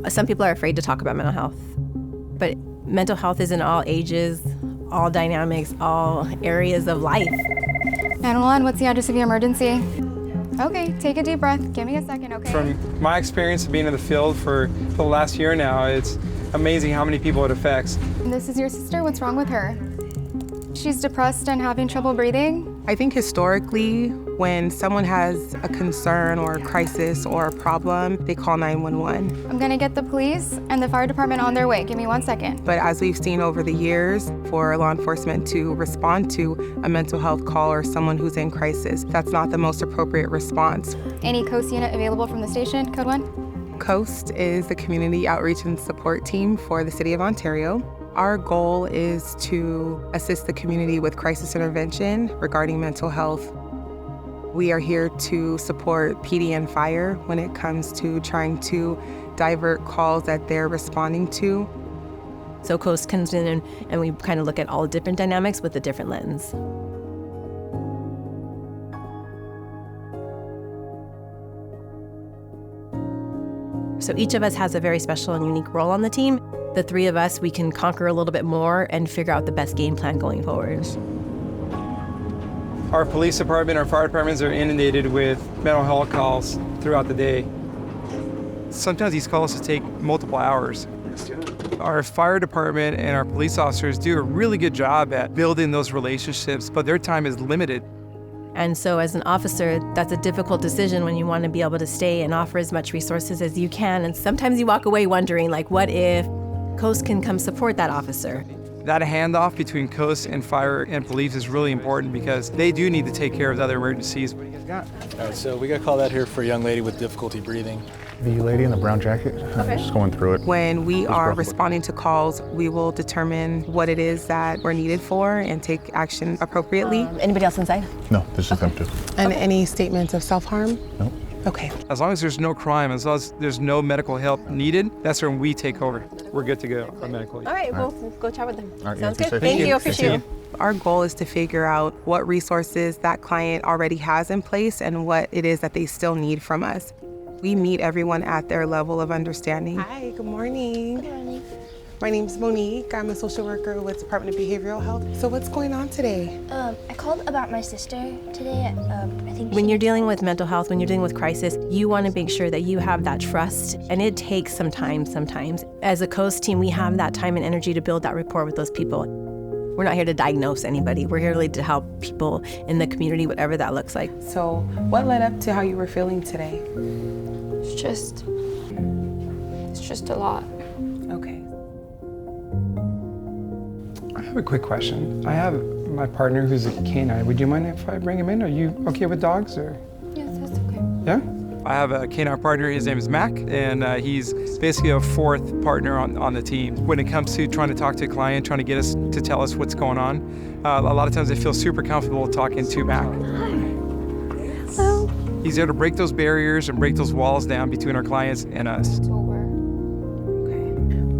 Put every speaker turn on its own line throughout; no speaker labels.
Some people are afraid to talk about mental health, but mental health is in all ages, all dynamics, all areas of life.
911, what's the address of your emergency? Okay, take a deep breath. Give me a second, okay?
From my experience of being in the field for the last year now, it's amazing how many people it affects.
This is your sister. What's wrong with her? She's depressed and having trouble breathing.
I think historically, when someone has a concern or a crisis or a problem, they call 911.
I'm gonna get the police and the fire department on their way. Give me 1 second.
But as we've seen over the years, for law enforcement to respond to a mental health call or someone who's in crisis, that's not the most appropriate response.
Any COAST unit available from the station? Code 1?
COAST is the Community Outreach and Support Team for the City of Ontario. Our goal is to assist the community with crisis intervention regarding mental health. We are here to support PD and fire when it comes to trying to divert calls that they're responding to.
So COAST comes in and we kind of look at all the different dynamics with a different lens. So each of us has a very special and unique role on the team. The three of us, we can conquer a little bit more and figure out the best game plan going forward.
Our police department, our fire departments are inundated with mental health calls throughout the day. Sometimes these calls take multiple hours. Our fire department and our police officers do a really good job at building those relationships, but their time is limited.
And so as an officer, that's a difficult decision when you want to be able to stay and offer as much resources as you can. And sometimes you walk away wondering, like, what if COAST can come support that officer?
That handoff between COAST and fire and police is really important because they do need to take care of other emergencies.
All right, so we got called out here for a young lady with difficulty breathing.
The lady in the brown jacket, just going through it.
When we are responding to calls, we will determine what it is that we're needed for and take action appropriately.
Anybody else inside?
No, this is them too.
And any statements of self-harm?
No.
Okay.
As long as there's no crime, as long as there's no medical help needed, that's when we take over. We're good to go medically.
All right, we'll go chat with them.
All right,
Sounds
yeah,
good.
be safe.
Thank you. Appreciate it.
Our goal is to figure out what resources that client already has in place and what it is that they still need from us. We meet everyone at their level of understanding. Hi, good morning.
Good morning.
My name's Monique. I'm a social worker with Department of Behavioral Health. So what's going on today?
I called about my sister today. I think
When you're dealing with mental health, when you're dealing with crisis, you want to make sure that you have that trust, and it takes some time sometimes. As a COAST team, we have that time and energy to build that rapport with those people. We're not here to diagnose anybody. We're here really to help people in the community, whatever that looks like.
So what led up to how you were feeling today?
It's just a lot.
Okay.
I have a quick question. I have my partner who's a canine. Would you mind if I bring him in? Are you okay with dogs or?
Yes, that's okay.
Yeah? I have a canine partner, his name is Mac, and he's basically a fourth partner on the team. When it comes to trying to talk to a client, trying to get us to tell us what's going on, a lot of times I feel super comfortable talking to Mac.
Hello.
He's there to break those barriers and break those walls down between our clients and us.
Okay.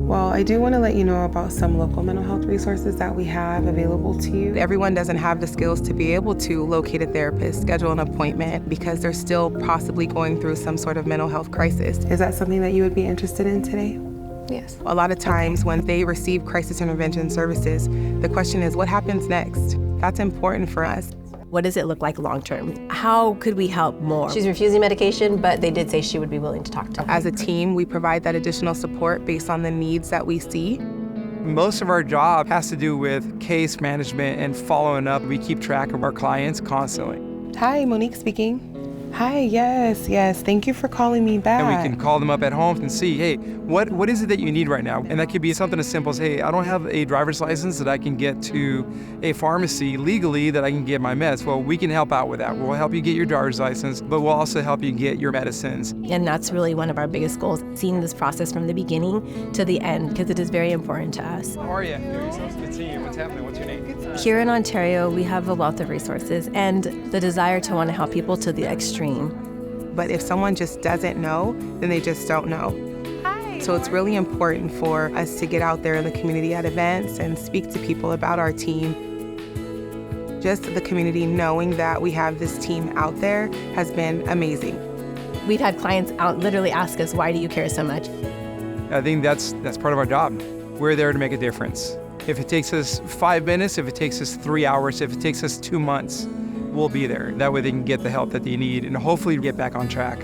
Well, I do want to let you know about some local mental health resources that we have available to you. Everyone doesn't have the skills to be able to locate a therapist, schedule an appointment, because they're still possibly going through some sort of mental health crisis. Is that something that you would be interested in today?
Yes.
A lot of times when they receive crisis intervention services, the question is, what happens next? That's important for us.
What does it look like long term? How could we help more? She's refusing medication, but they did say she would be willing to talk to us.
As a team, we provide that additional support based on the needs that we see.
Most of our job has to do with case management and following up. We keep track of our clients constantly.
Hi, Monique speaking. Hi, yes. Thank you for calling me back.
And we can call them up at home and see, hey, what is it that you need right now? And that could be something as simple as, hey, I don't have a driver's license that I can get to a pharmacy legally that I can get my meds. Well, we can help out with that. We'll help you get your driver's license, but we'll also help you get your medicines.
And that's really one of our biggest goals, seeing this process from the beginning to the end, because it is very important to us.
How are you? Good seeing you. What's happening? What's your name?
Here in Ontario, we have a wealth of resources and the desire to want to help people to the extreme.
But if someone just doesn't know, then they just don't know.
Hi.
So it's really important for us to get out there in the community at events and speak to people about our team. Just the community knowing that we have this team out there has been amazing.
We've had clients out literally ask us, why do you care so much?
I think that's part of our job. We're there to make a difference. If it takes us 5 minutes, if it takes us 3 hours, if it takes us 2 months, we'll be there. That way they can get the help that they need and hopefully get back on track.